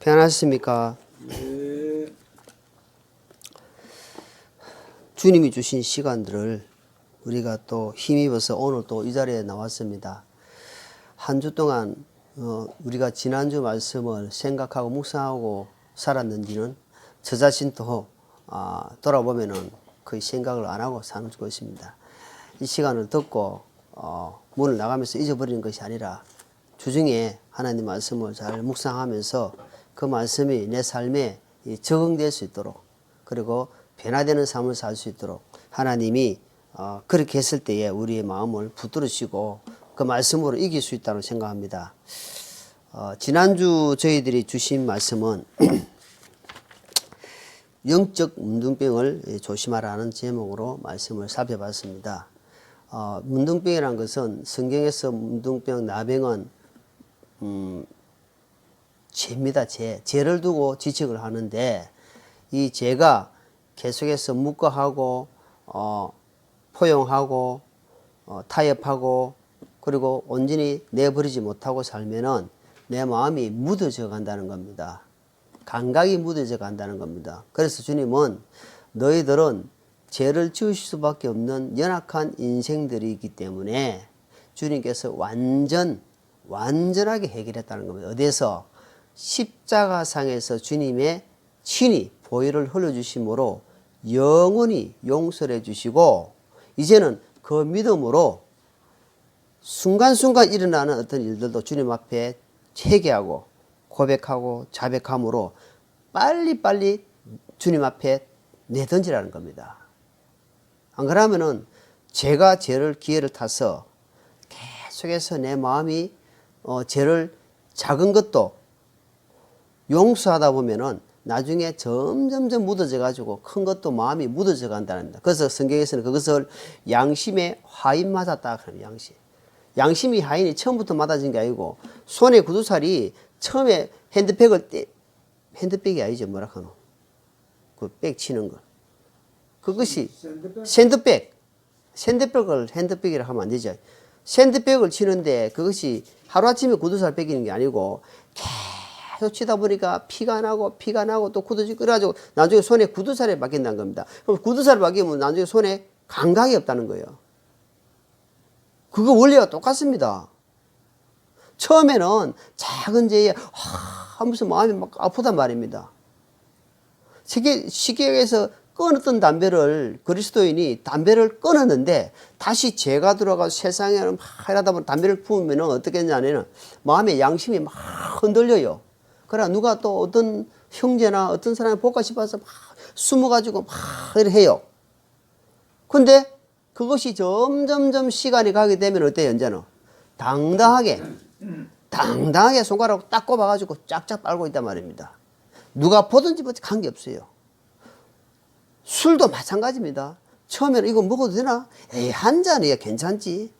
평안하십니까? 네. 주님이 주신 시간들을 우리가 또 힘입어서 오늘 또 이 자리에 나왔습니다. 한 주 동안 우리가 지난주 말씀을 생각하고 묵상하고 살았는지는 저 자신도 돌아보면은 거의 생각을 안 하고 사는 것입니다. 이 시간을 듣고 문을 나가면서 잊어버리는 것이 아니라 주중에 하나님 말씀을 잘 묵상하면서 그 말씀이 내 삶에 적응될 수 있도록, 그리고 변화되는 삶을 살 수 있도록 하나님이 그렇게 했을 때에 우리의 마음을 붙들으시고 그 말씀으로 이길 수 있다고 생각합니다. 지난주 저희들이 주신 말씀은 영적 문둥병을 조심하라는 제목으로 말씀을 살펴봤습니다. 문둥병이라는 것은 성경에서 문둥병, 나병은 죄입니다. 죄를 두고 지적을 하는데, 이 죄가 계속해서 묵과하고 포용하고 타협하고 그리고 온전히 내버리지 못하고 살면은 내 마음이 무뎌져 간다는 겁니다. 감각이 무뎌져 간다는 겁니다. 그래서 주님은 너희들은 죄를 지으실 수밖에 없는 연약한 인생들이기 때문에 주님께서 완전하게 해결했다는 겁니다. 어디에서? 십자가상에서 주님의 친히 보혈을 흘려주심으로 영원히 용서를 해주시고, 이제는 그 믿음으로 순간순간 일어나는 어떤 일들도 주님 앞에 회개하고 고백하고 자백함으로 빨리빨리 주님 앞에 내던지라는 겁니다. 안 그러면은 죄가 기회를 타서 계속해서 내 마음이 죄를 작은 것도 용서하다 보면은 나중에 점점점 묻어져 가지고 큰 것도 마음이 묻어져 간다는 겁니다. 그래서 성경에서는 그것을 양심에 화인 맞았다 그럽니다. 양심이 화인이 처음부터 맞아진 게 아니고, 손에 구두살이 처음에 핸드백이 아니죠. 뭐라 하노? 그 백 치는 거. 그것이 샌드백을 핸드백이라 하면 안 되죠. 샌드백을 치는데 그것이 하루아침에 구두살 빼기는 게 아니고 계속 치다 보니까 피가 나고 또 굳어지고, 그래가지고 나중에 손에 구두살이 박힌다는 겁니다. 그럼 구두살이 박히면 나중에 손에 감각이 없다는 거예요. 그거 원리가 똑같습니다. 처음에는 작은 죄에 하면서 마음이 막 아프단 말입니다. 시계에서 끊었던 담배를, 그리스도인이 담배를 끊었는데 다시 죄가 들어가서 세상에 막 이러다 보면 담배를 피우면 어떻게 했냐면 마음의 양심이 막 흔들려요. 그러나 누가 또 어떤 형제나 어떤 사람이 볼까 싶어서 막 숨어가지고 막 이렇게 해요. 근데 그것이 점점점 시간이 가게 되면 어때요? 이제는 당당하게 손가락으로 딱 꼽아가지고 쫙쫙 빨고 있단 말입니다. 누가 보든지 관계없어요. 술도 마찬가지입니다. 처음에는 이거 먹어도 되나? 에이, 한 잔이야 괜찮지.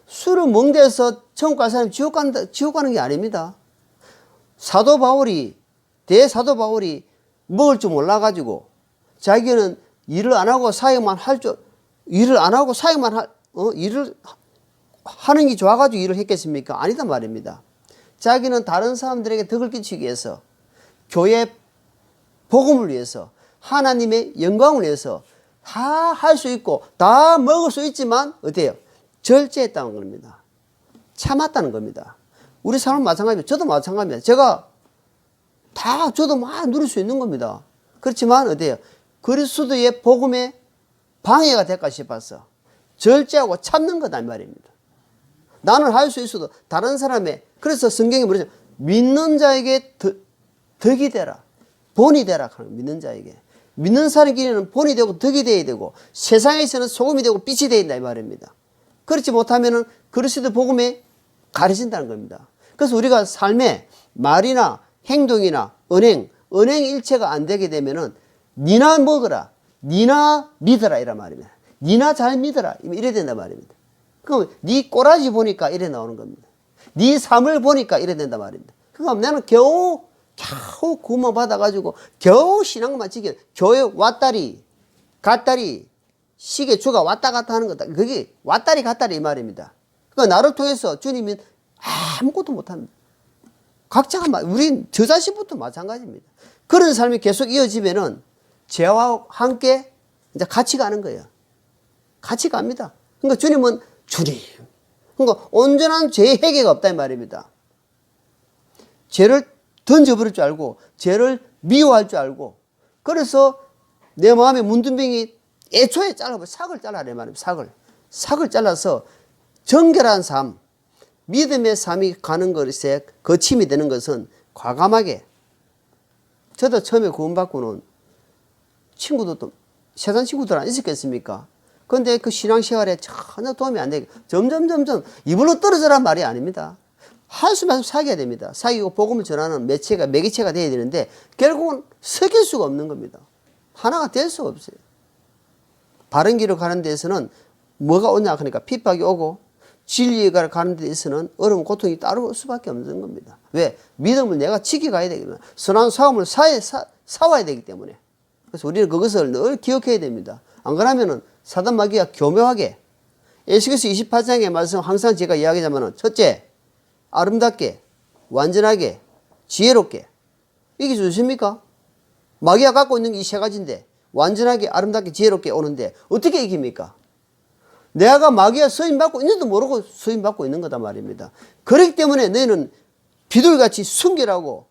술을 먹는데서 천국 갈 사람이 지옥 가는 게 아닙니다. 대사도 바울이 먹을 줄 몰라가지고 자기는 일을 안 하고 사역만 일을 하는 게 좋아가지고 일을 했겠습니까? 아니다 말입니다. 자기는 다른 사람들에게 덕을 끼치기 위해서, 교회 복음을 위해서, 하나님의 영광을 위해서 다 할 수 있고 다 먹을 수 있지만 어때요? 절제했다는 겁니다. 참았다는 겁니다. 우리 삶은 마찬가지입니다. 저도 마찬가지입니다. 저도 막 누릴 수 있는 겁니다. 그렇지만 어때요? 그리스도의 복음에 방해가 될까 싶어서 절제하고 참는 거다 이 말입니다. 나는 할 수 있어도 다른 사람의, 그래서 성경이 뭐죠? 믿는 자에게 덕이 되라, 본이 되라 하는, 믿는 자에게. 믿는 사람끼리는 본이 되고 덕이 되어야 되고 세상에서는 소금이 되고 빛이 되어야 된다 이 말입니다. 그렇지 못하면은 그리스도 복음에 가려진다는 겁니다. 그래서 우리가 삶에 말이나 행동이나 은행 일체가 안 되게 되면은 니나 먹어라, 니나 믿어라 이란 말입니다. 니나 잘 믿어라 이래야 된단 말입니다. 그럼 니 꼬라지 보니까 이래 나오는 겁니다. 니 삶을 보니까 이래 된단 말입니다. 그럼 나는 겨우 구원 받아가지고 겨우 신앙만 지켜, 교회 왔다리 갔다리 시계 주가 왔다 갔다 하는 거다. 그게 왔다리 갔다리 이 말입니다. 그러니까 나를 통해서 주님은 아무것도 못합니다. 각자가, 우린 저 자신부터 마찬가지입니다. 그런 삶이 계속 이어지면은 죄와 함께 이제 같이 가는 거예요. 같이 갑니다. 그러니까 주님은 주님. 그러니까 온전한 죄의 회개가 없다 이 말입니다. 죄를 던져버릴 줄 알고 죄를 미워할 줄 알고 그래서 내 마음의 문둥병이 애초에 잘라버려 삭을 잘라내 말입니다. 삭을 잘라서 정결한 삶, 믿음의 삶이 가는 것에 거침이 되는 것은 과감하게 저도 처음에 구원받고는 친구들도 세상 친구들 안 있었겠습니까? 그런데 그 신앙생활에 전혀 도움이 안 되게 점점 이불로 떨어져란 말이 아닙니다. 한숨 한숨 사귀어야 됩니다. 사귀고 복음을 전하는 매개체가 돼야 되는데 결국은 섞일 수가 없는 겁니다. 하나가 될 수가 없어요. 바른 길을 가는 데에서는 뭐가 오냐 하니까 핍박이 오고 진리가 가는 데에서는 어려운 고통이 따를 수밖에 없는 겁니다. 왜? 믿음을 내가 지켜가야 되기 때문에 선한 싸움을 싸워야 되기 때문에 그래서 우리는 그것을 늘 기억해야 됩니다. 안 그러면은 사단 마귀가 교묘하게 에스겔서 28장의 말씀 항상 제가 이야기하자면은 첫째 아름답게 완전하게 지혜롭게 이게 좋습니까? 마귀가 갖고 있는 게 이 세 가지인데 완전하게 아름답게 지혜롭게 오는데 어떻게 이깁니까? 내가 마귀가 서임받고 있는지도 모르고 서임받고 있는 거다 말입니다. 그렇기 때문에 너희는 비둘기같이 순결하고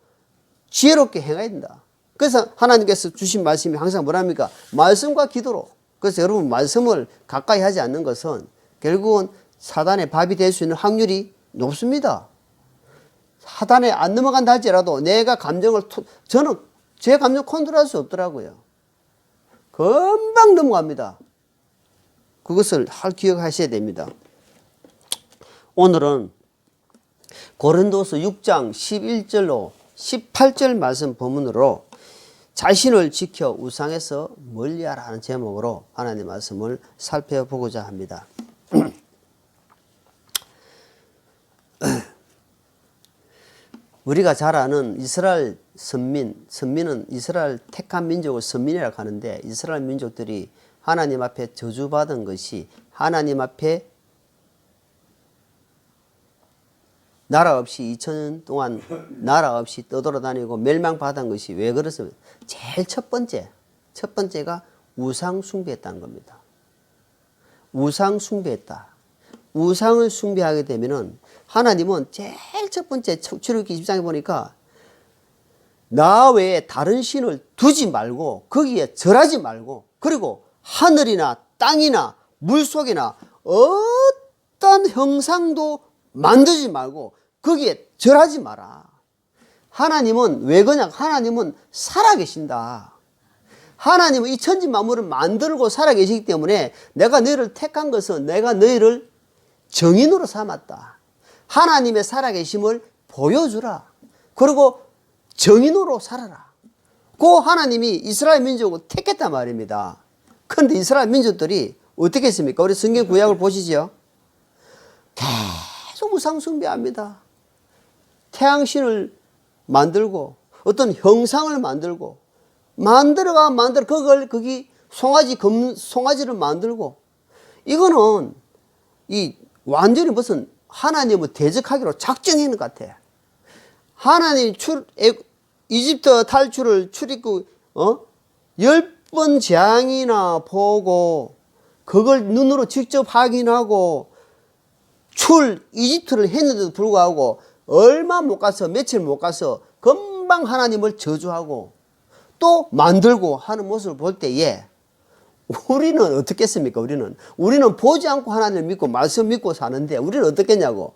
지혜롭게 행해야 된다. 그래서 하나님께서 주신 말씀이 항상 뭐랍니까? 말씀과 기도로. 그래서 여러분 말씀을 가까이 하지 않는 것은 결국은 사단의 밥이 될 수 있는 확률이 높습니다. 사단에 안 넘어간다 할지라도 내가 감정을 저는 제 감정 컨트롤할 수 없더라고요. 금방 넘어갑니다. 그것을 기억하셔야 됩니다. 오늘은 고린도서 6장 11절로 18절 말씀 본문으로 자신을 지켜 우상에서 멀리하라 하는 제목으로 하나님의 말씀을 살펴보고자 합니다. 우리가 잘 아는 이스라엘 선민은 이스라엘 택한 민족을 선민이라고 하는데 이스라엘 민족들이 하나님 앞에 저주받은 것이 하나님 앞에 나라 없이 2000년 동안 나라 없이 떠돌아다니고 멸망받은 것이 왜 그렇습니까? 제일 첫 번째가 우상 숭배했다는 겁니다. 우상 숭배했다. 우상을 숭배하게 되면은 하나님은 제일 첫 번째 출애굽기 20장에 보니까 나 외에 다른 신을 두지 말고 거기에 절하지 말고 그리고 하늘이나 땅이나 물속이나 어떤 형상도 만들지 말고 거기에 절하지 마라. 하나님은 왜 그러냐? 하나님은 살아계신다. 하나님은 이 천지 만물을 만들고 살아계시기 때문에 내가 너희를 택한 것은 내가 너희를 정인으로 삼았다. 하나님의 살아계심을 보여주라. 그리고 정인으로 살아라. 그 하나님이 이스라엘 민족을 택했단 말입니다. 그런데 이스라엘 민족들이 어떻게 했습니까? 우리 성경 구약을 보시죠. 계속 우상 숭배합니다. 태양신을 만들고 어떤 형상을 만들고 그걸 거기 송아지를 만들고 이거는 이 완전히 무슨 하나님을 대적하기로 작정해 있는 것 같아. 하나님 이집트 탈출을 출입국 10번 재앙이나 보고 그걸 눈으로 직접 확인하고 이집트를 했는데도 불구하고 얼마 못 가서 며칠 못 가서 금방 하나님을 저주하고 또 만들고 하는 모습을 볼 때에 우리는 어떻겠습니까? 우리는 보지 않고 하나님을 믿고 말씀 믿고 사는데 우리는 어떻겠냐고.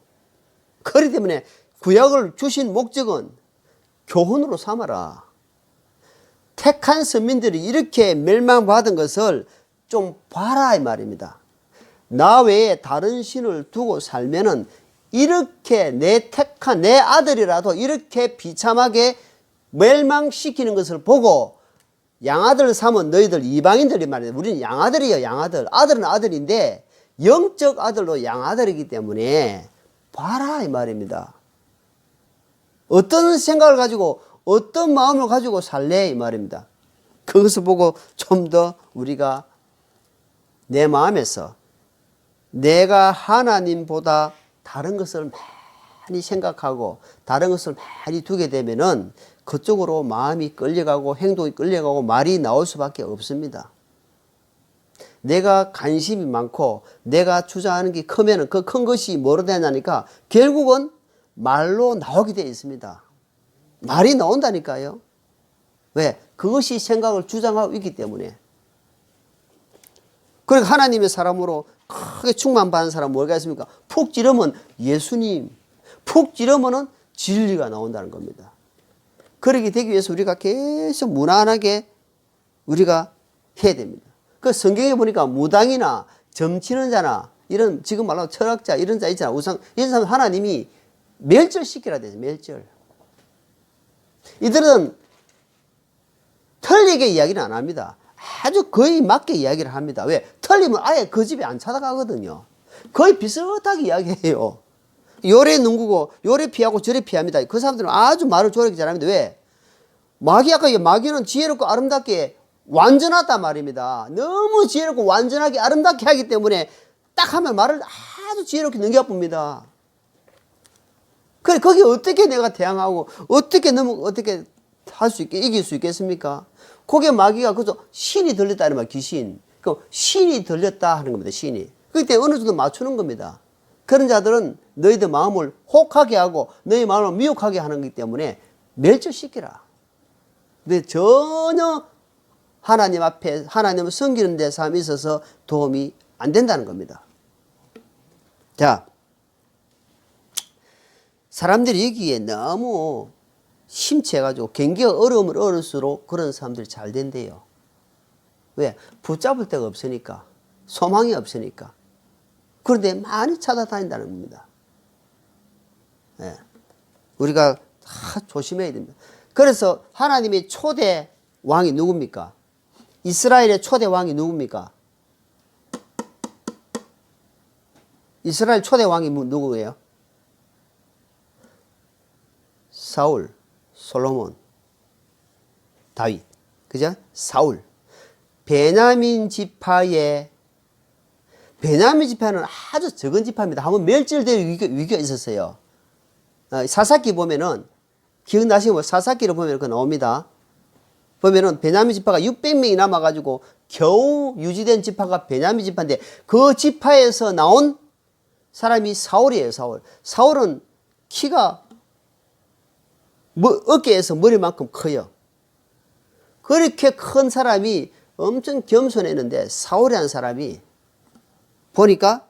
그렇기 때문에 구약을 주신 목적은 교훈으로 삼아라. 택한 선민들이 이렇게 멸망받은 것을 좀 봐라 이 말입니다. 나 외에 다른 신을 두고 살면은 이렇게 내 택한 내 아들이라도 이렇게 비참하게 멸망시키는 것을 보고 양아들 삼은 너희들 이방인들이 말이야. 우리는 양아들이에요. 양아들. 아들은 아들인데 영적 아들로 양아들이기 때문에 봐라 이 말입니다. 어떤 생각을 가지고 어떤 마음을 가지고 살래 이 말입니다. 그것을 보고 좀 더 우리가 내 마음에서 내가 하나님보다 다른 것을 많이 생각하고 다른 것을 많이 두게 되면은 그쪽으로 마음이 끌려가고 행동이 끌려가고 말이 나올 수밖에 없습니다. 내가 관심이 많고 내가 주장하는 게 크면은 그 큰 것이 뭐로 되냐니까 결국은 말로 나오게 되어 있습니다. 말이 나온다니까요. 왜? 그것이 생각을 주장하고 있기 때문에. 그러니까 하나님의 사람으로 크게 충만받은 사람 뭐겠습니까? 푹 찌르면 예수님, 푹 찌르면은 진리가 나온다는 겁니다. 그렇게 되기 위해서 우리가 계속 무난하게 우리가 해야 됩니다. 그 성경에 보니까 무당이나 점치는 자나 이런 지금 말하는 철학자 이런 자 있잖아. 우상 이런 사람 하나님이 멸절시키라 되죠. 멸절. 이들은 틀리게 이야기는 안 합니다. 아주 거의 맞게 이야기를 합니다. 왜? 틀리면 아예 그 집에 안 찾아가거든요. 거의 비슷하게 이야기해요. 요래 눈구고 요래 피하고 저래 피합니다. 그 사람들은 아주 말을 조력이 잘합니다. 왜? 마귀는 지혜롭고 아름답게 완전하단 말입니다. 너무 지혜롭고 완전하게 아름답게 하기 때문에 딱 하면 말을 아주 지혜롭게 넘겨봅니다. 그래, 거기에 어떻게 내가 대항하고 어떻게 할 수 있게 이길 수 있겠습니까? 거기에 마귀가 그저 신이 들렸다는 말, 귀신. 그 신이 들렸다 하는 겁니다. 신이. 그때 어느 정도 맞추는 겁니다. 그런 자들은 너희들 마음을 혹하게 하고 너희 마음을 미혹하게 하는 거기 때문에 멸절시키라. 근데 전혀 하나님 앞에 하나님을 섬기는 데 삶에 있어서 도움이 안 된다는 겁니다. 자, 사람들이 여기에 너무 심취해가지고 경기가 어려우면 어려울수록 그런 사람들이 잘 된대요. 왜? 붙잡을 데가 없으니까. 소망이 없으니까. 그런데 많이 찾아다닌다는 겁니다. 네. 우리가 조심해야 됩니다. 그래서 하나님의 초대 왕이 누굽니까? 이스라엘의 초대 왕이 누굽니까? 이스라엘 초대 왕이 누구예요? 사울, 솔로몬, 다윗, 그죠? 사울. 베냐민 지파는 아주 적은 지파입니다. 한번 멸절될 위기가 있었어요. 사사기 보면은 기억나시고 사사기를 보면 그 나옵니다. 보면은 베냐민 지파가 600명이 남아가지고 겨우 유지된 지파가 베냐민 지파인데 그 지파에서 나온 사람이 사울이에요. 사울은 키가 어깨에서 머리만큼 커요. 그렇게 큰 사람이 엄청 겸손했는데 사울이라는 사람이 보니까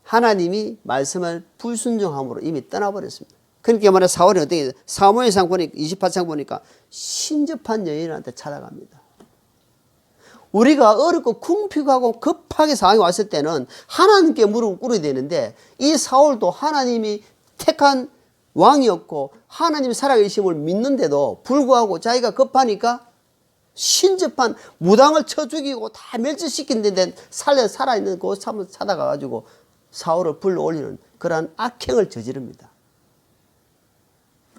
하나님이 말씀을 불순종함으로 이미 떠나버렸습니다. 그러니까 말해 사울이 어떻게 사무엘상 보니까 28장 보니까 신접한 여인한테 찾아갑니다. 우리가 어렵고 궁핍하고 급하게 상황이 왔을 때는 하나님께 무릎을 꿇어야 되는데 이 사울도 하나님이 택한 왕이었고 하나님이 살아계심을 믿는데도 불구하고 자기가 급하니까 신접한 무당을 쳐 죽이고 다 멸절시킨 데인데 살아있는 그 사람을 찾아가가지고 사울을 불러 올리는 그러한 악행을 저지릅니다.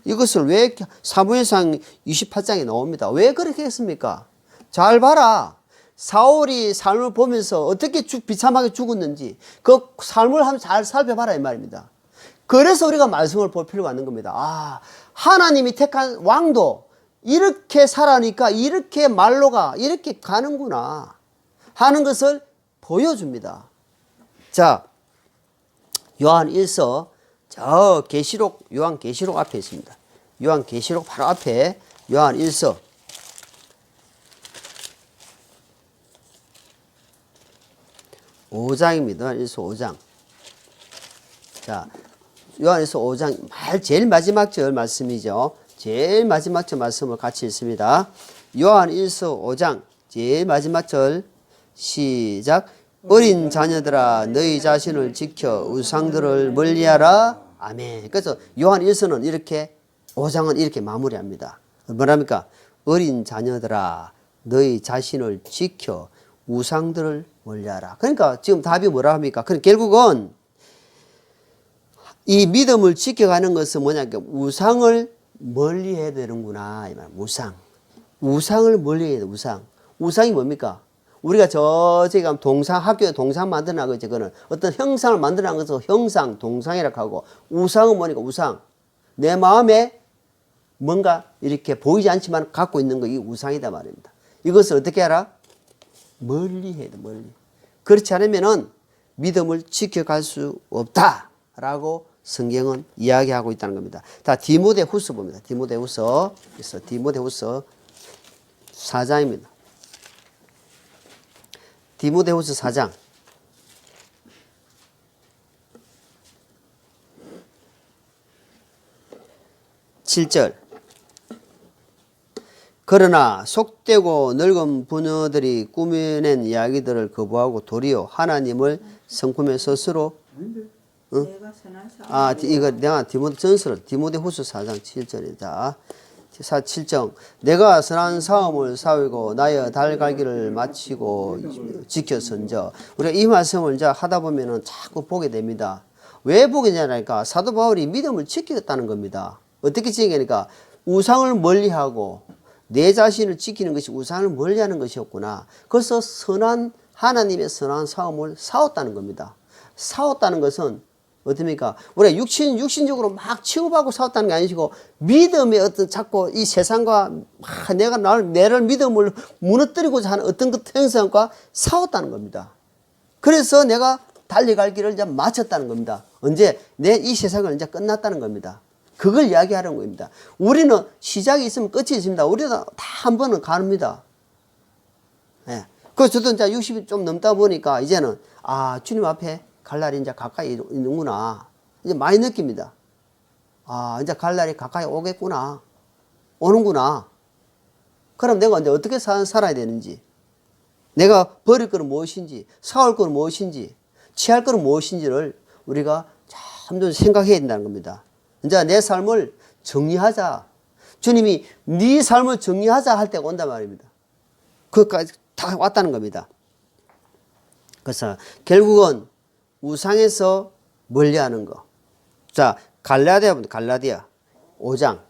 이것을 왜 사무엘상 28장에 나옵니다. 왜 그렇게 했습니까? 잘 봐라. 사울이 삶을 보면서 어떻게 비참하게 죽었는지 그 삶을 한번 잘 살펴봐라 이 말입니다. 그래서 우리가 말씀을 볼 필요가 있는 겁니다. 아, 하나님이 택한 왕도 이렇게 살아니까 이렇게 말로가 이렇게 가는구나 하는 것을 보여줍니다. 자, 요한 1서 저 계시록 요한 계시록 앞에 있습니다. 요한 계시록 바로 앞에 요한 1서 5장입니다. 요한 1서 5장. 자, 요한 1서 5장 제일 마지막 절 말씀이죠. 제일 마지막 절 말씀을 같이 읽습니다. 요한 1서 5장 제일 마지막 절 시작. 어린 자녀들아 너희 자신을 지켜 우상들을 멀리하라. 아멘. 그래서 요한 1서는 이렇게 5장은 이렇게 마무리합니다. 뭐랍니까? 어린 자녀들아 너희 자신을 지켜 우상들을 멀리하라. 그러니까 지금 답이 뭐라 합니까? 그러니까 결국은 이 믿음을 지켜가는 것은 뭐냐? 우상을 멀리해야 되는구나. 이 말. 우상을 멀리해야 돼. 우상이 뭡니까? 우리가 저기 가면 동상, 학교에 동상 만들어나고 이제 그거는 어떤 형상을 만들어난 것을 형상, 동상이라고 하고, 우상은 뭐니까 우상. 내 마음에 뭔가 이렇게 보이지 않지만 갖고 있는 거, 이 우상이다 말입니다. 이것을 어떻게 하라? 멀리 해야 돼, 멀리. 그렇지 않으면은 믿음을 지켜갈 수 없다라고 성경은 이야기하고 있다는 겁니다. 자, 디모데후서 봅니다. 디모데후서 4장입니다. 디모데후서 4장 7절. 그러나 속되고 늙은 부녀들이 꾸며낸 이야기들을 거부하고 도리어 하나님을 성품에 스스로 이거 내가 디모데후서 4장 7절이다. 7정 내가 선한 싸움을 싸우고 나의 달갈기를 마치고 지켰은저. 우리가 이 말씀을 이제 하다 보면은 자꾸 보게 됩니다. 왜 보게 되냐니까 사도 바울이 믿음을 지키겠다는 겁니다. 어떻게 지키니까 우상을 멀리하고 내 자신을 지키는 것이 우상을 멀리하는 것이었구나. 그래서 하나님의 선한 싸움을 싸웠다는 겁니다. 싸웠다는 것은 어떻습니까? 우리가 육신적으로 막 치고받고 싸웠다는 게 아니시고 믿음의 어떤 자꾸 이 세상과 내를 믿음을 무너뜨리고자 하는 어떤 그 행성과 싸웠다는 겁니다. 그래서 내가 달려갈 길을 이제 마쳤다는 겁니다. 언제? 이 세상은 이제 끝났다는 겁니다. 그걸 이야기하는 겁니다. 우리는 시작이 있으면 끝이 있습니다. 우리도 다 한 번은 갑니다. 예. 그래서 저도 이제 60이 좀 넘다 보니까 이제는 주님 앞에 갈 날이 이제 가까이 있는구나. 이제 많이 느낍니다. 이제 갈 날이 가까이 오겠구나. 오는구나. 그럼 내가 이제 어떻게 살아야 되는지, 내가 버릴 것은 무엇인지, 사올 것은 무엇인지, 취할 것은 무엇인지를 우리가 참 좀 생각해야 된다는 겁니다. 이제 내 삶을 정리하자. 주님이 네 삶을 정리하자 할 때가 온단 말입니다. 그것까지 다 왔다는 겁니다. 그래서 결국은 우상에서 멀리하는 거. 자, 갈라디아 5장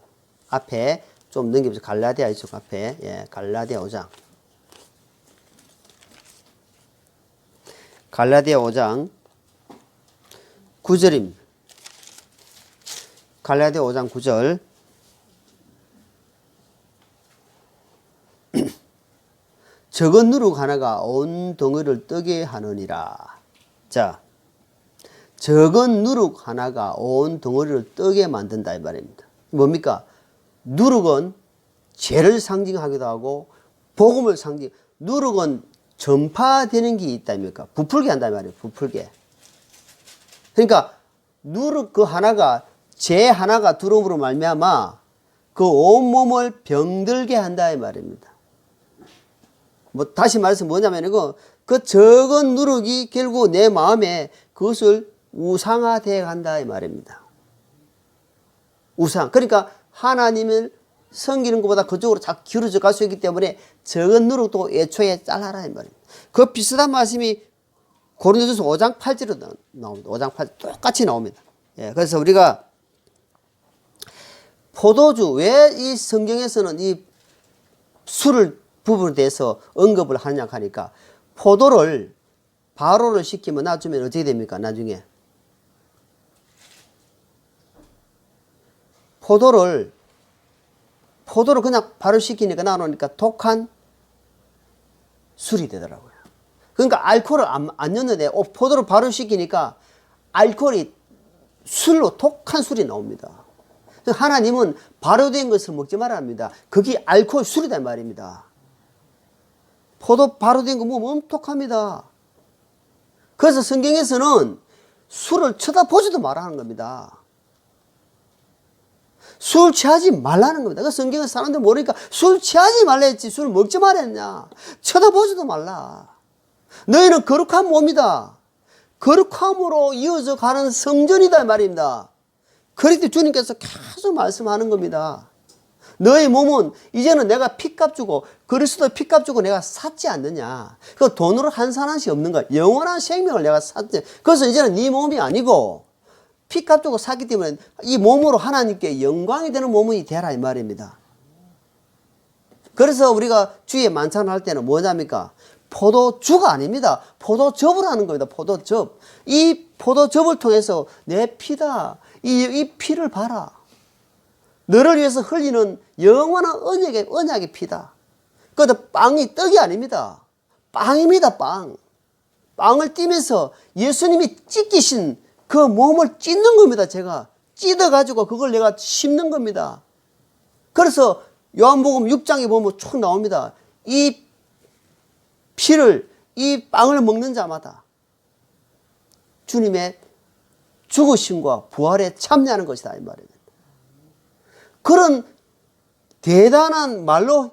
앞에 좀 넘기면서 갈라디아 이쪽 앞에 갈라디아 5장. 갈라디아 5장 9절입니다. 갈라디아 5장 9절. 적은 누룩 하나가 온 덩어리를 뜨게 하느니라. 자, 적은 누룩 하나가 온 덩어리를 뜨게 만든다 이 말입니다. 뭡니까? 누룩은 죄를 상징하기도 하고 복음을 누룩은 전파되는 게 있다 입니까? 부풀게 한다 이 말이에요. 부풀게. 그러니까 누룩 그 하나가 죄 하나가 들어옴으로 말미암아 그 온몸을 병들게 한다 이 말입니다. 다시 말해서 뭐냐면 이거 그 적은 누룩이 결국 내 마음에 그것을 우상화되어 간다 이 말입니다. 우상. 그러니까 하나님을 섬기는 것보다 그쪽으로 자꾸 기울어져 갈 수 있기 때문에 적은 누룩도 애초에 잘라라 이 말입니다. 그 비슷한 말씀이 고린도전서 5장 8절로 나옵니다. 5장 8절 똑같이 나옵니다. 그래서 우리가 포도주, 왜 이 성경에서는 이 술을 부분에 대해서 언급을 하냐 하니까 포도를 발효를 시키면 놔주면 어떻게 됩니까? 나중에 포도를 그냥 발효시키니까 나오니까 독한 술이 되더라고요. 그러니까 알코올을 안 넣는데 포도를 발효시키니까 알코올이 술로 독한 술이 나옵니다. 하나님은 발효된 것을 먹지 말아야 합니다. 그게 알코올 술이다 말입니다. 포도 발효된 거 먹으면 엄톡합니다. 그래서 성경에서는 술을 쳐다보지도 말라는 겁니다. 술 취하지 말라는 겁니다. 그 성경은 사람들 모르니까 술 취하지 말라 했지 술 먹지 말랬냐. 쳐다보지도 말라. 너희는 거룩한 몸이다. 거룩함으로 이어져 가는 성전이다 말입니다. 그렇게 주님께서 계속 말씀하는 겁니다. 너의 몸은 이제는 내가 피값 주고 그리스도 피값 주고 내가 샀지 않느냐. 그 돈으로 한산한 시 없는 거야. 영원한 생명을 내가 샀지. 그래서 이제는 네 몸이 아니고 피값 주고 샀기 때문에 이 몸으로 하나님께 영광이 되는 몸이 되라 이 말입니다. 그래서 우리가 주의 만찬을 할 때는 뭐냐입니까? 포도주가 아닙니다. 포도즙을 하는 겁니다. 포도즙. 이 포도즙을 통해서 내 피다. 이 피를 봐라. 너를 위해서 흘리는 영원한 언약의 피다. 그것도 빵이 떡이 아닙니다. 빵입니다. 빵. 빵을 띠면서 예수님이 찢기신 그 몸을 찢는 겁니다. 제가 찢어가지고 그걸 내가 심는 겁니다. 그래서 요한복음 6장에 보면 쭉 나옵니다. 이 피를, 이 빵을 먹는 자마다 주님의 죽으심과 부활에 참여하는 것이다, 이 말입니다. 그런 대단한 말로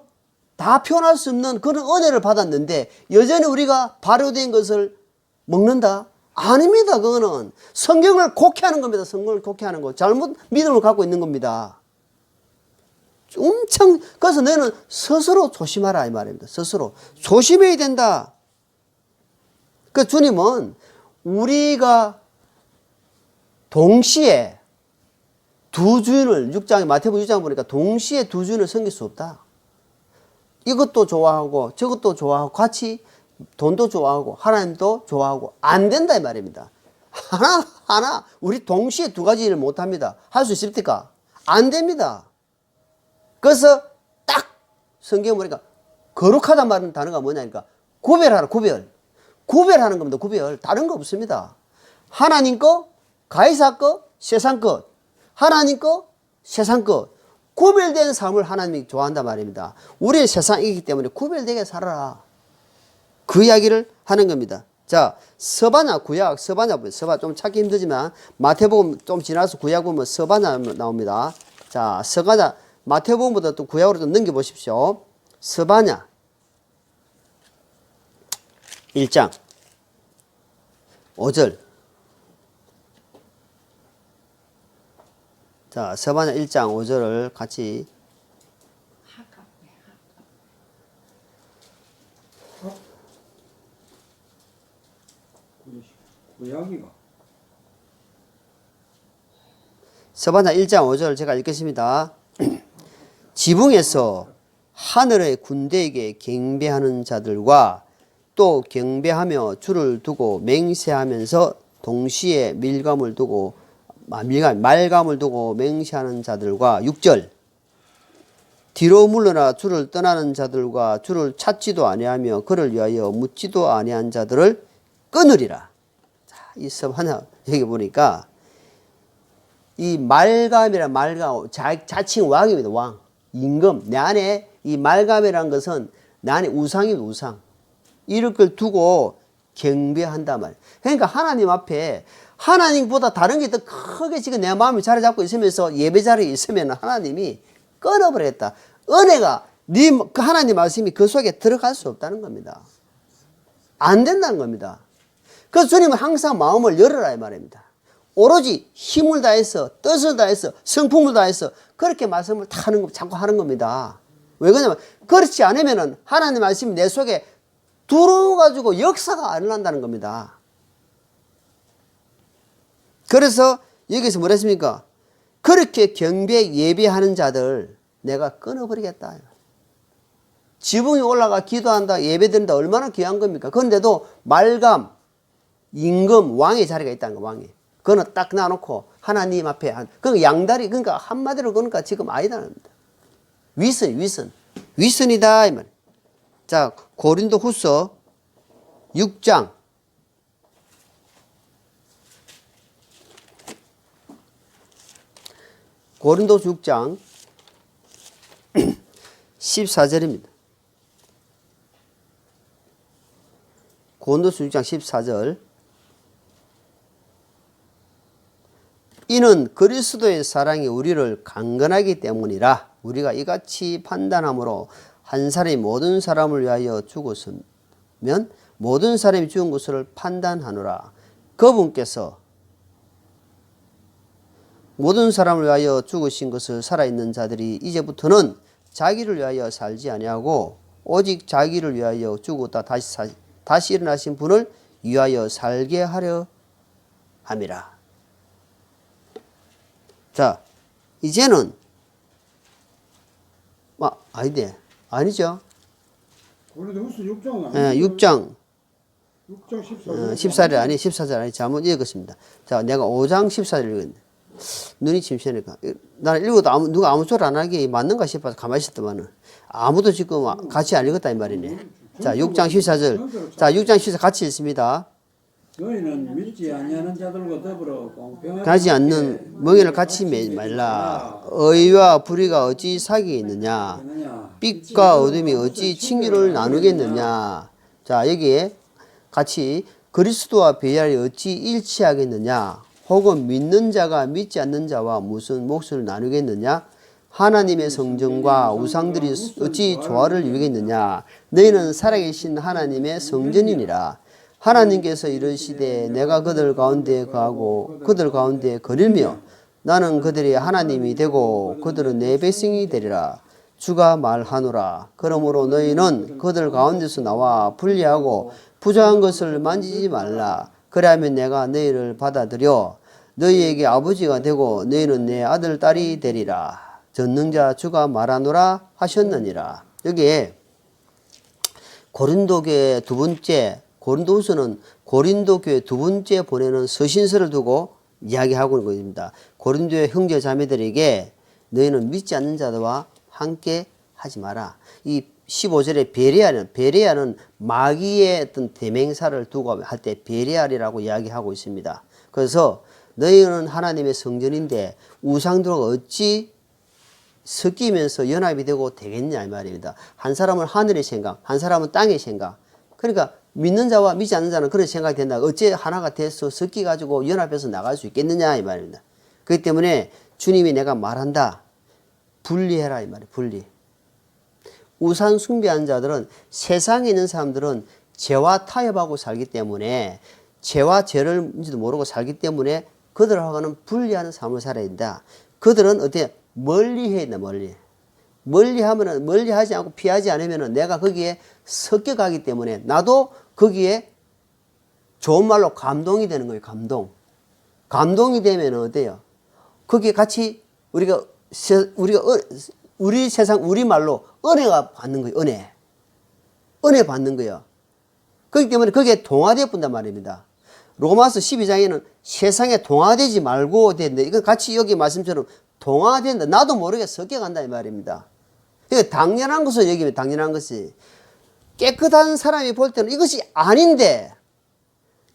다 표현할 수 없는 그런 은혜를 받았는데 여전히 우리가 발효된 것을 먹는다? 아닙니다. 그거는 성경을 곡해하는 겁니다. 성경을 곡해하는 거. 잘못 믿음을 갖고 있는 겁니다. 엄청, 그래서 너는 스스로 조심하라 이 말입니다. 스스로 조심해야 된다. 그 주님은 우리가 동시에 두 주인을, 마태복음 6장 보니까 동시에 두 주인을 섬길 수 없다. 이것도 좋아하고 저것도 좋아하고 같이 돈도 좋아하고 하나님도 좋아하고 안 된다 이 말입니다. 하나 우리 동시에 두 가지 일을 못합니다. 할 수 있습니까? 안 됩니다. 그래서 딱 성경 보니까 거룩하단 말은 단어가 뭐냐니까 구별하라. 구별하는 겁니다. 구별. 다른 거 없습니다. 하나님 거, 가이사 거, 세상 것. 하나님 거, 세상 것. 구별된 삶을 하나님이 좋아한단 말입니다. 우리는 세상이기 때문에 구별되게 살아라. 그 이야기를 하는 겁니다. 자, 서바냐, 구약, 서바냐 좀 찾기 힘들지만 마태복음 좀 지나서 구약 보면 서바냐 나옵니다. 자, 서바냐, 마태복음보다 또 구약으로 좀 넘겨보십시오. 서바냐 1장 5절. 자, 서바냐 1장 5절을 같이. 서바냐 1장 5절 제가 읽겠습니다. 지붕에서 하늘의 군대에게 경배하는 자들과 또 경배하며 줄을 두고 맹세하면서 동시에 말감을 두고 맹세하는 자들과 6절. 뒤로 물러나 주를 떠나는 자들과 주를 찾지도 아니하며 그를 위하여 묻지도 아니한 자들을 끊으리라. 자, 이 서바냐 여기 보니까 이 말감이란 자칭 왕입니다. 왕. 임금. 내 안에 이 말감이라는 것은 내 안에 우상입니다. 우상. 이럴 걸 두고 경배한단 말이에요. 그러니까 하나님 앞에 하나님보다 다른 게 더 크게 지금 내 마음이 자리 잡고 있으면서 예배 자리에 있으면 하나님이 끊어버렸다. 은혜가 그 하나님 말씀이 그 속에 들어갈 수 없다는 겁니다. 안 된다는 겁니다. 그래서 주님은 항상 마음을 열어라 이 말입니다. 오로지 힘을 다해서 뜻을 다해서 성품을 다해서 그렇게 말씀을 다 자꾸 하는 겁니다. 왜 그러냐면 그렇지 않으면 하나님 말씀이 내 속에 들어가지고 역사가 안 일어난다는 겁니다. 그래서 여기서 뭐라 했습니까? 그렇게 경배 예배하는 자들 내가 끊어버리겠다. 지붕에 올라가 기도한다 예배드린다 얼마나 귀한 겁니까? 그런데도 말감 임금 왕의 자리가 있다는 거. 왕이 그거는 딱 놔놓고 하나님 앞에 그러니까 양다리 그러니까 한마디로 그러니까 지금 아니다는 겁니다. 위선이다 이 말. 자, 고린도 후서 6장 14절입니다. 고린도서 6장 14절. 이는 그리스도의 사랑이 우리를 강건하기 때문이라. 우리가 이같이 판단함으로 한 사람이 모든 사람을 위하여 죽었으면 모든 사람이 죽은 것을 판단하노라. 그분께서 모든 사람을 위하여 죽으신 것을 살아있는 자들이 이제부터는 자기를 위하여 살지 아니하고 오직 자기를 위하여 죽었다 다시 일어나신 분을 위하여 살게 하려 함이라. 자, 이제는 아니죠. 원래 후서 6장 예, 6장 6장 14절 14절 아니 14절 아니 잘못 읽었습니다. 자, 내가 5장 14절 읽었는데 눈이 침침하니까 나는 읽어도 누가 아무 소리 안 하게 맞는가 싶어서 가만히 있었더만은 아무도 지금 같이 안 읽었다 이 말이네. 자, 6장 14절. 자, 6장 14절 같이 읽습니다. 너희는 믿지 아니하는 자들과 더불어 공평하게 가지 않는 멍에를 같이 매지 말라. 의와 불의가 어찌 사귀겠느냐? 빛과 어둠이 어찌 친교를 나누겠느냐? 자, 여기에 같이 그리스도와 베알이 어찌 일치하겠느냐? 혹은 믿는 자가 믿지 않는 자와 무슨 몫을 나누겠느냐? 하나님의 성전과 우상들이 어찌 조화를 이루겠느냐? 너희는 살아계신 하나님의 성전이니라. 하나님께서 이르시되 내가 그들 가운데 거하고 그들 가운데 거닐며 나는 그들의 하나님이 되고 그들은 내 백성이 되리라. 주가 말하노라. 그러므로 너희는 그들 가운데서 나와 분리하고 부정한 것을 만지지 말라. 그리하면 내가 너희를 받아들여 너희에게 아버지가 되고 너희는 내 아들 딸이 되리라. 전능자 주가 말하노라 하셨느니라. 여기에 고린도교의 두 번째 고린도후서는 고린도 교회 두 번째 보내는 서신서를 두고 이야기하고 있는 것입니다. 고린도의 형제 자매들에게 너희는 믿지 않는 자들과 함께 하지 마라. 이 15절에 베레아는 마귀의 어떤 대명사를 두고 할 때 베레알이라고 이야기하고 있습니다. 그래서 너희는 하나님의 성전인데 우상들과 어찌 섞이면서 연합이 되고 되겠냐 이 말입니다. 한 사람은 하늘의 생각, 한 사람은 땅의 생각. 그러니까 믿는 자와 믿지 않는 자는 그런 생각이 된다. 어째 하나가 돼서 섞여가지고 연합해서 나갈 수 있겠느냐 이 말입니다. 그렇기 때문에 주님이 내가 말한다. 분리해라 이 말이에요. 분리. 우상 숭배하는 자들은 세상에 있는 사람들은 죄와 타협하고 살기 때문에 죄와 죄를 뭔지도 모르고 살기 때문에 그들하고는 분리하는 삶을 살아야 된다. 그들은 어떻게 멀리 해야 된다. 멀리 하지 않고 피하지 않으면 내가 거기에 섞여가기 때문에 나도 거기에 좋은 말로 감동이 되는 거예요. 감동이 되면 어때요? 거기에 같이 우리 세상 우리 말로 은혜가 받는 거예요. 은혜 받는 거예요. 그렇기 때문에 거기에 동화되어 본단 말입니다. 로마서 12장에는 세상에 동화되지 말고 되는데 이거 같이 여기 말씀처럼 동화된다. 나도 모르게 섞여간다 이 말입니다. 이거 당연한 것을 여기면 당연한 것이 깨끗한 사람이 볼 때는 이것이 아닌데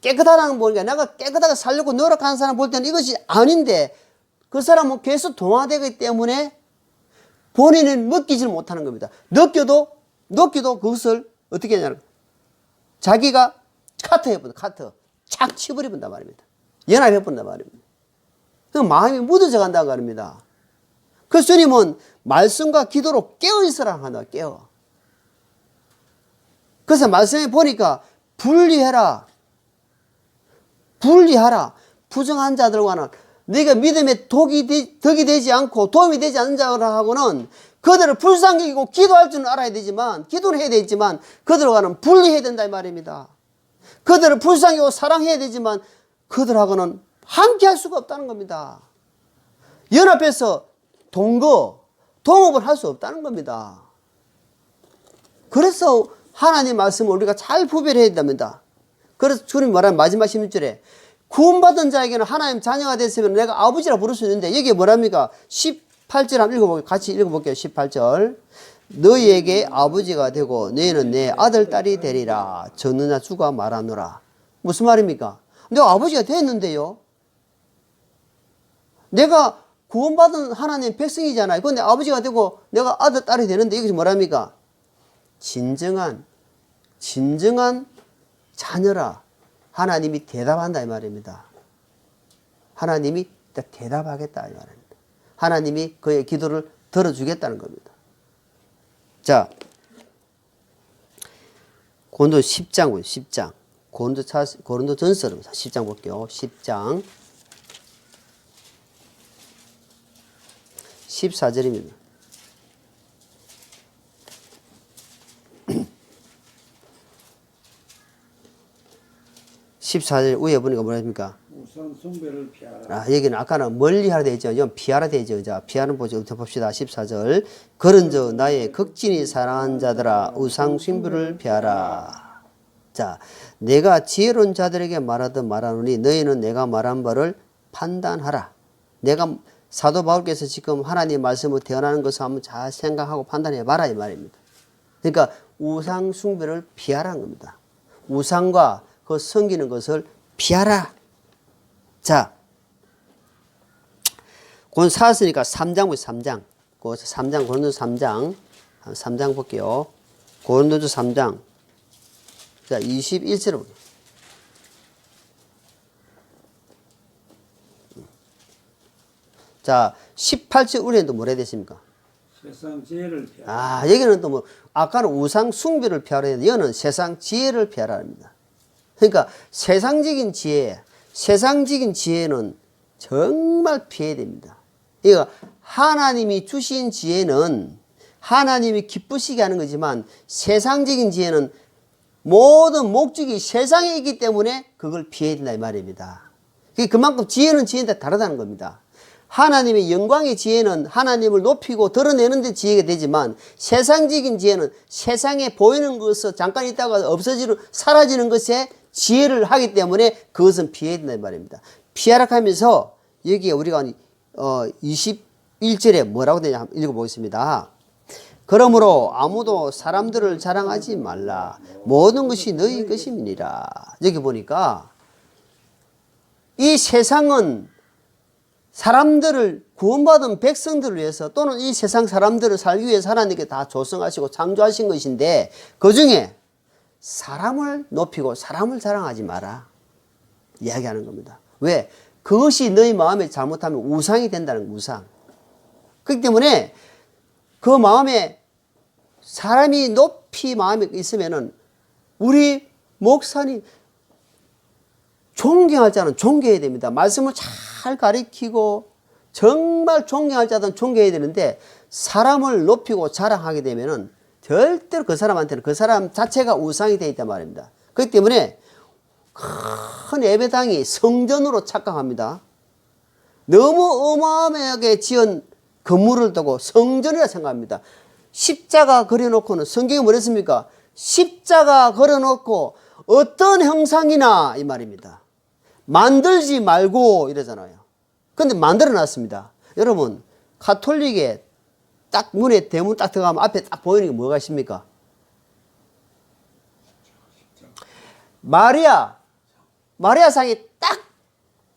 깨끗하다는 거 보니까 내가 깨끗하게 살려고 노력하는 사람 볼 때는 이것이 아닌데 그 사람은 계속 동화되기 때문에 본인은 느끼지 못하는 겁니다. 느껴도 그것을 어떻게 하냐면 자기가 카트 착 치버려본단 말입니다. 연합해본단 말입니다. 그 마음이 묻어져 간다고 합니다. 그래서 주님은 말씀과 기도로 깨어있으라 한다. 깨어. 그래서 말씀에 보니까 분리하라. 부정한 자들과는 네가 믿음에 덕이 되지 않고 도움이 되지 않는 자들하고는 그들을 불쌍히 여기고 기도할 줄은 알아야 되지만 기도를 해야 되지만 그들과는 분리해야 된다 이 말입니다. 그들을 불쌍히 여기고 사랑해야 되지만 그들하고는 함께 할 수가 없다는 겁니다. 연합해서 동업을 할 수 없다는 겁니다. 그래서 하나님 말씀을 우리가 잘 구별해야 됩니다. 그래서 주님이 말하는 마지막 16절에 구원받은 자에게는 하나님 자녀가 됐으면 내가 아버지라 부를 수 있는데 여기에 뭐랍니까? 18절 한번 읽어볼게요. 같이 읽어볼게요. 18절 너희에게 아버지가 되고 너희는 내 아들 딸이 되리라 전능자 주가 말하노라. 무슨 말입니까? 내가 아버지가 됐는데요. 내가 구원받은 하나님 백성이잖아요. 그런데 아버지가 되고 내가 아들 딸이 되는데 이것이 뭐랍니까? 진정한 자녀라. 하나님이 대답한다 이 말입니다. 하나님이 대답하겠다 이 말입니다. 하나님이 그의 기도를 들어주겠다는 겁니다. 자, 고린도 10장 보세요. 10장. 고린도 전서를 10장 볼게요. 10장 14절입니다. 14절 위에 보니까 뭐라 합니까? 우상 숭배를 피하라. 아, 여기는 아까는 멀리 하라 되어 있죠. 좀 피하라 되어 있죠. 자, 피하는 보죠. 봅시다. 14절. 그런저 나의 극진히 사랑한 자들아 우상 숭배를 피하라. 자, 내가 지혜로운 자들에게 말하듯 말하노니 너희는 내가 말한 바를 판단하라. 내가 사도 바울께서 지금 하나님 말씀을 태어나는 것을 한번 잘 생각하고 판단해 봐라 이 말입니다. 그러니까 우상 숭배를 피하라는 겁니다. 우상과 그 섬기는 것을 피하라. 자, 곧 사왔으니까 3장 보세요. 3장. 그 3장 고린도서 3장. 3장 볼게요. 고린도서 3장. 자, 21절을 볼게요. 자, 18절 우리는 또 뭐라 되십니까? 세상 지혜를 피하라. 아, 여기는 또 뭐, 아까는 우상 숭배를 피하라 했는데, 여기는 세상 지혜를 피하라 합니다. 그러니까 세상적인 지혜는 정말 피해야 됩니다. 그러니까 하나님이 주신 지혜는 하나님이 기쁘시게 하는 거지만 세상적인 지혜는 모든 목적이 세상에 있기 때문에 그걸 피해야 된다 이 말입니다. 그만큼 지혜는 지혜인데 다르다는 겁니다. 하나님의 영광의 지혜는 하나님을 높이고 드러내는 데 지혜가 되지만 세상적인 지혜는 세상에 보이는 것을 잠깐 있다가 없어지는 사라지는 것에 지혜를 하기 때문에 그것은 피해야 된다 이 말입니다. 피하라 하면서 여기에 우리가 21절에 뭐라고 되냐 한번 읽어보겠습니다. 그러므로 아무도 사람들을 자랑하지 말라. 모든 것이 너희 것임이니라. 여기 보니까 이 세상은 사람들을 구원받은 백성들을 위해서 또는 이 세상 사람들을 살기 위해서 하나님께 다 조성하시고 창조하신 것인데 그 중에 사람을 높이고 사람을 자랑하지 마라 이야기하는 겁니다. 왜? 그것이 너희 마음에 잘못하면 우상이 된다는 거예요. 우상. 그렇기 때문에 그 마음에 사람이 높이 마음에 있으면은 우리 목사님 존경할 자는 존경해야 됩니다. 말씀을 잘 가르치고 정말 존경할 자는 존경해야 되는데 사람을 높이고 자랑하게 되면은 절대로 그 사람한테는 그 사람 자체가 우상이 되어 있단 말입니다. 그렇기 때문에 큰 예배당이 성전으로 착각합니다. 너무 어마어마하게 지은 건물을 두고 성전이라 생각합니다. 십자가 그려놓고는 성경이 뭐랬습니까? 십자가 걸어놓고 어떤 형상이나 이 말입니다. 만들지 말고 이러잖아요. 근데 만들어 놨습니다. 여러분 가톨릭에 딱 문에 대문 딱 들어가면 앞에 딱 보이는 게 뭐가 있습니까? 마리아상이 딱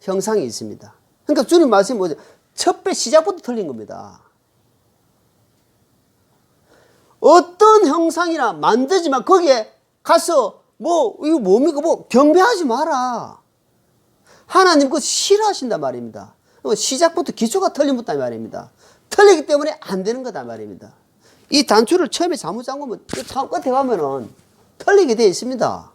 형상이 있습니다. 그러니까 주님 말씀이 뭐죠? 첫 배 시작부터 틀린 겁니다. 어떤 형상이나 만들지만 거기에 가서 이거 뭡니까? 경배하지 마라. 하나님 그거 싫어하신단 말입니다. 시작부터 기초가 틀림부터 말입니다. 틀리기 때문에 안 되는 거다 말입니다. 이 단추를 처음에 잘못 잠그면 끝에 가면은 틀리게 되어 있습니다.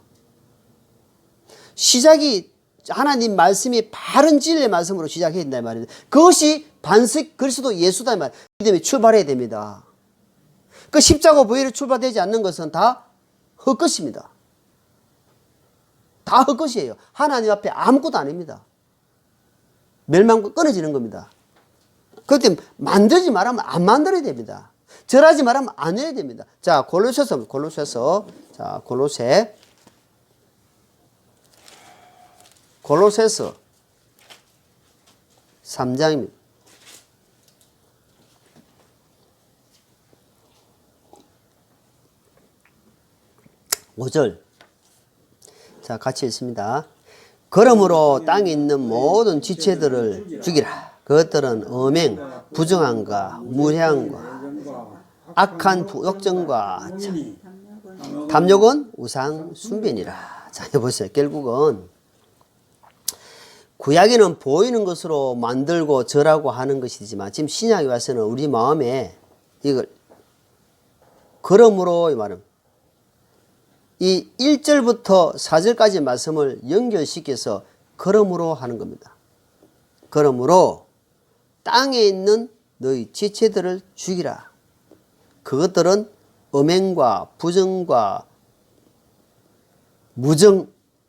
시작이 하나님 말씀이 바른 진리의 말씀으로 시작해야 된다 말입니다. 그것이 반석 그리스도 예수다 말. 그 때문에 출발해야 됩니다. 그 십자가 보혈이 출발되지 않는 것은 다 헛것입니다. 다 헛것이에요. 하나님 앞에 아무것도 아닙니다. 멸망과 끊어지는 겁니다. 그렇기 때문에 만들지 말하면 안 만들어야 됩니다. 절하지 말하면 안 해야 됩니다. 자, 골로새서 자, 골로새서 3장입니다. (5절) 자, 같이 읽습니다. 그러므로 땅에 있는 모든 지체들을 죽이라. 그것들은 음행, 부정함과 무례함과 악한 욕정과 탐욕은 우상 숭배니라. 자, 보세요. 결국은 구약에는 보이는 것으로 만들고 절하고 하는 것이지만 지금 신약에 와서는 우리 마음에 이걸 그러므로 이 말은 이 1절부터 4절까지 말씀을 연결시켜서 그러므로 하는 겁니다. 그러므로 땅에 있는 너희 지체들을 죽이라. 그것들은 음행과 부정과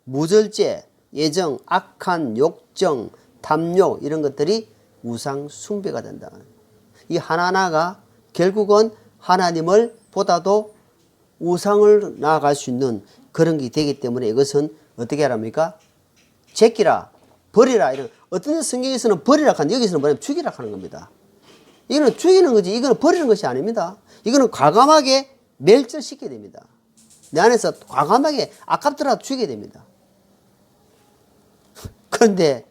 무절제, 예정, 악한, 욕정, 탐욕 이런 것들이 우상 숭배가 된다. 이 하나하나가 결국은 하나님을 보다도 우상을 나아갈 수 있는 그런 게 되기 때문에 이것은 어떻게 하랍니까? 제끼라, 버리라. 이런 어떤 성경에서는 버리라 하는데 여기서는 뭐냐면 죽이라 하는 겁니다. 이거는 죽이는 거지 이거는 버리는 것이 아닙니다. 이거는 과감하게 멸절시켜야 됩니다. 내 안에서 과감하게 아깝더라도 죽여야 됩니다. 그런데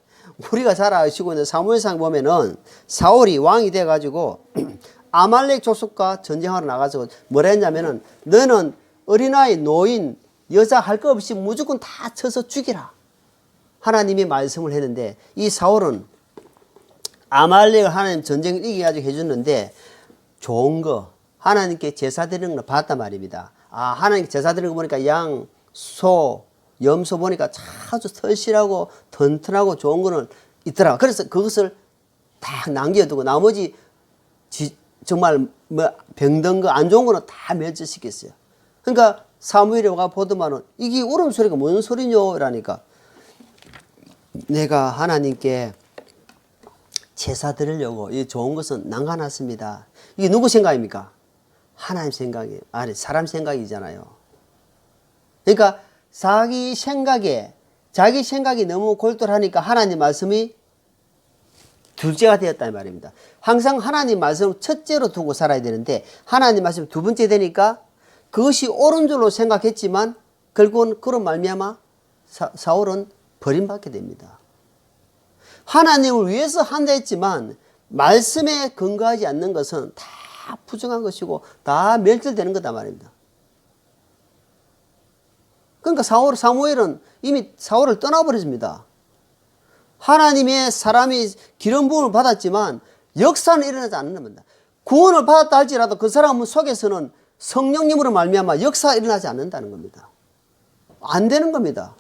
우리가 잘 아시고 있는 사무엘상 보면은 사울이 왕이 돼가지고 아말렉 족속과 전쟁하러 나가서 뭐라 했냐면은 너는 어린아이, 노인, 여자 할 거 없이 무조건 다 쳐서 죽이라. 하나님이 말씀을 했는데 이 사울은 아말렉을 하나님 전쟁을 이겨가지고 해줬는데 좋은 거 하나님께 제사 드리는 걸 봤단 말입니다. 아 하나님께 제사 드리는 거 보니까 양, 소, 염소 보니까 아주 털실하고 튼튼하고 좋은 거는 있더라. 그래서 그것을 다 남겨두고 나머지 정말 뭐 병든 거 안 좋은 거는 다 멸절시켰어요. 그러니까 사무엘이 와 보더만은 이게 울음소리가 무슨 소리뇨? 라니까 내가 하나님께 제사 드리려고 이 좋은 것은 남겨놨습니다. 이게 누구 생각입니까? 하나님 생각이 아니 사람 생각이잖아요. 그러니까 자기 생각이 너무 골똘하니까 하나님 말씀이 둘째가 되었다는 말입니다. 항상 하나님 말씀을 첫째로 두고 살아야 되는데 하나님 말씀이 두 번째 되니까 그것이 옳은 줄로 생각했지만 결국은 그런 말미암아 사울은 버림받게 됩니다. 하나님을 위해서 한다 했지만 말씀에 근거하지 않는 것은 다 부정한 것이고 다 멸절되는 거다 말입니다. 그러니까 사무엘은 이미 사울을 떠나버렸습니다. 하나님의 사람이 기름 부음을 받았지만 역사는 일어나지 않는 겁니다. 구원을 받았다 할지라도 그 사람 속에서는 성령님으로 말미암아 역사가 일어나지 않는다는 겁니다. 안 되는 겁니다.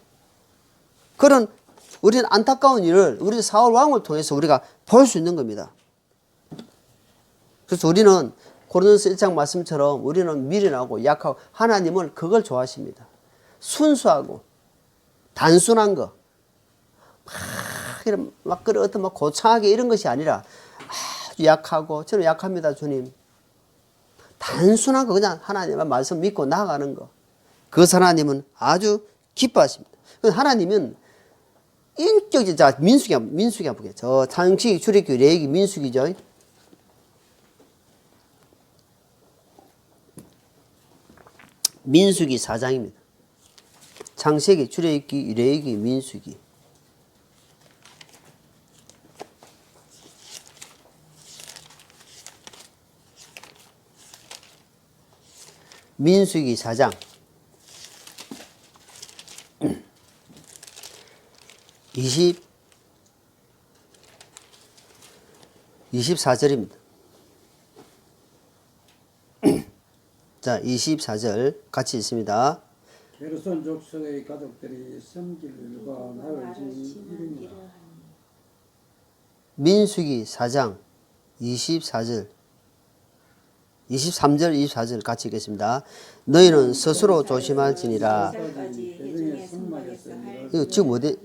그런 우리는 안타까운 일을 우리 사울 왕을 통해서 우리가 볼 수 있는 겁니다. 그래서 우리는 고린도서 1장 말씀처럼 우리는 미련하고 약하고 하나님은 그걸 좋아하십니다. 순수하고 단순한 거, 막 어떤 막 고창하게 이런 것이 아니라 아주 약하고 저는 약합니다 주님. 단순한 거 그냥 하나님의 말씀 믿고 나아가는 거. 그것을 하나님은 아주 기뻐하십니다. 하나님은 인격적 자 민수기 한번 보게. 저 창세기, 출애굽기, 레위기, 민수기죠. 민수기 4장입니다. 창세기, 출애굽기, 레위기, 민수기. 민수기 4장 24절입니다. 자, 24절 같이 읽습니다. 게르손 족속의 가족들이 섬길 일과 나를 지이르니라. 민수기 4장 24절 23절 24절 같이 읽겠습니다. 너희는 스스로 조심할지니라. 이거 지금 어디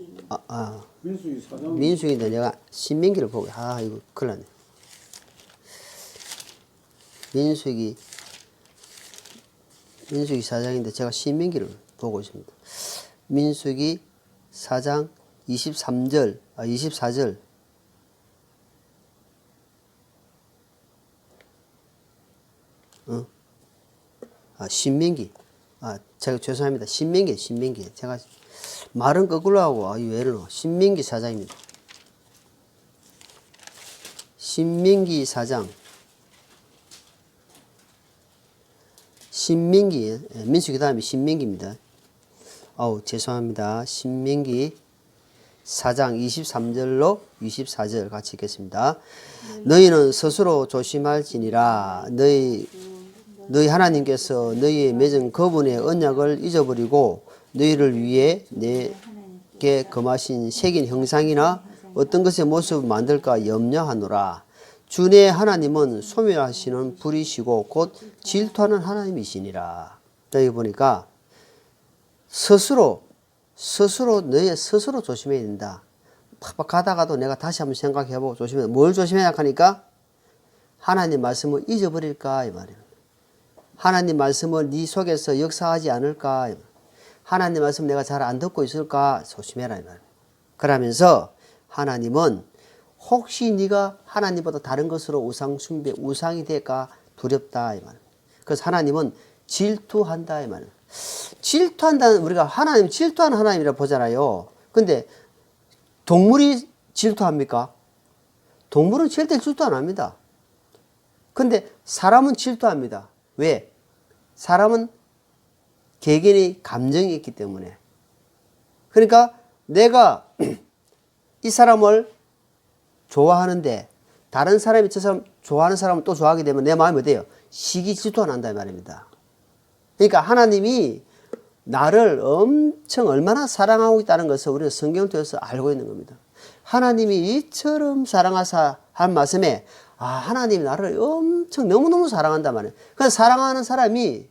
민수기인데 내가 신명기를 보고 이거 큰일 났네. 민수기 4장인데 제가 신명기를 보고 있습니다. 민수기 4장 24절 신명기. 제가 죄송합니다. 신명기. 제가 말은 거꾸로 하고, 왜 이러노. 신명기 4장입니다. 신명기 4장. 신명기, 민수기 다음에 신명기입니다. 죄송합니다. 신명기 4장 23절로 24절 같이 읽겠습니다. 너희는 스스로 조심할지니라. 너희 하나님께서 너희의 맺은 그분의 언약을 잊어버리고 너희를 위해 내게 금하신 새긴 형상이나 어떤 것의 모습을 만들까 염려하노라. 주 내 하나님은 소멸하시는 불이시고 곧 질투하는 하나님이시니라. 여기 보니까 스스로 스스로 너의 스스로 조심해야 된다. 팍팍 가다가도 내가 다시 한번 생각해보고 조심해야 돼. 뭘 조심해야 하니까 하나님 말씀을 잊어버릴까 이 말이에요. 하나님 말씀을 네 속에서 역사하지 않을까. 하나님 말씀 내가 잘 안 듣고 있을까 조심해라 이 말이에요. 그러면서 하나님은 혹시 네가 하나님보다 다른 것으로 우상 숭배, 우상이 될까 두렵다 이 말이에요. 그래서 하나님은 질투한다 이 말이에요. 질투한다는 우리가 하나님 질투하는 하나님이라 보잖아요. 근데 동물이 질투합니까? 동물은 절대 질투 안 합니다. 근데 사람은 질투합니다. 왜? 사람은 개개인의 감정이 있기 때문에. 그러니까 내가 이 사람을 좋아하는데 다른 사람이 저 사람 좋아하는 사람을 또 좋아하게 되면 내 마음이 어때요? 시기 질투가 난다 이 말입니다. 그러니까 하나님이 나를 엄청 얼마나 사랑하고 있다는 것을 우리는 성경을 통해서 알고 있는 겁니다. 하나님이 이처럼 사랑하사 한 말씀에 하나님이 나를 엄청 너무너무 사랑한단 말이에요. 그래서 사랑하는 사람이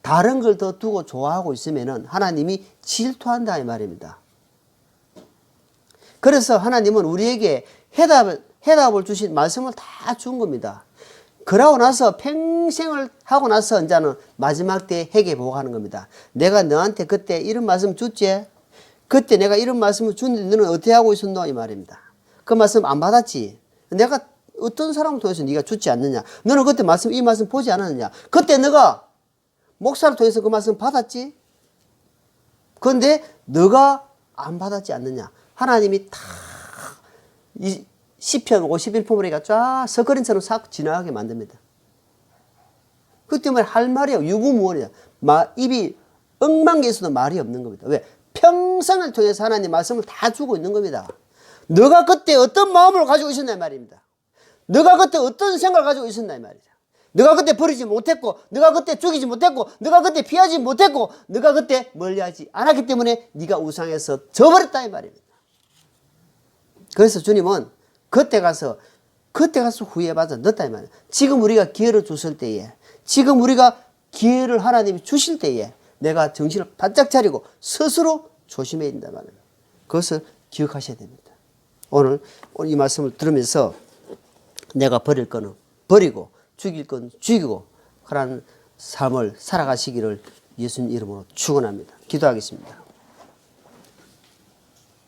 다른 걸 더 두고 좋아하고 있으면은 하나님이 질투한다 이 말입니다. 그래서 하나님은 우리에게 해답을 주신 말씀을 다 준 겁니다. 그러고 나서 평생을 하고 나서 이제는 마지막 때 회개 보고하는 겁니다. 내가 너한테 그때 이런 말씀 줬지? 그때 내가 이런 말씀을 줬는데 너는 어떻게 하고 있었노? 이 말입니다. 그 말씀 안 받았지? 내가 어떤 사람을 통해서 네가 주지 않느냐? 너는 그때 이 말씀 보지 않았느냐? 그때 너가 목사를 통해서 그 말씀 받았지? 그런데 너가 안 받았지 않느냐? 하나님이 다 이 시편 51편으로 쫙 서거린처럼 싹 지나가게 만듭니다. 그 때문에 할 말이 유구무원이야. 입이 억만 개 있어도 말이 없는 겁니다. 왜? 평생을 통해서 하나님 말씀을 다 주고 있는 겁니다. 너가 그때 어떤 마음을 가지고 있었나 말입니다. 너가 그때 어떤 생각을 가지고 있었나 말이죠. 너가 그때 버리지 못했고, 너가 그때 죽이지 못했고, 너가 그때 피하지 못했고, 너가 그때 멀리하지 않았기 때문에 네가 우상에서 져버렸다 이 말입니다. 그래서 주님은 그때 가서 후회받아 넣었다 이 말이에요. 지금 우리가 기회를 줬을 때에, 지금 우리가 기회를 하나님이 주실 때에 내가 정신을 바짝 차리고 스스로 조심해야 된다 말이에요. 그것을 기억하셔야 됩니다. 오늘 이 말씀을 들으면서 내가 버릴 거는 버리고 죽일 건 죽이고 그런 삶을 살아가시기를 예수님 이름으로 축원합니다. 기도하겠습니다.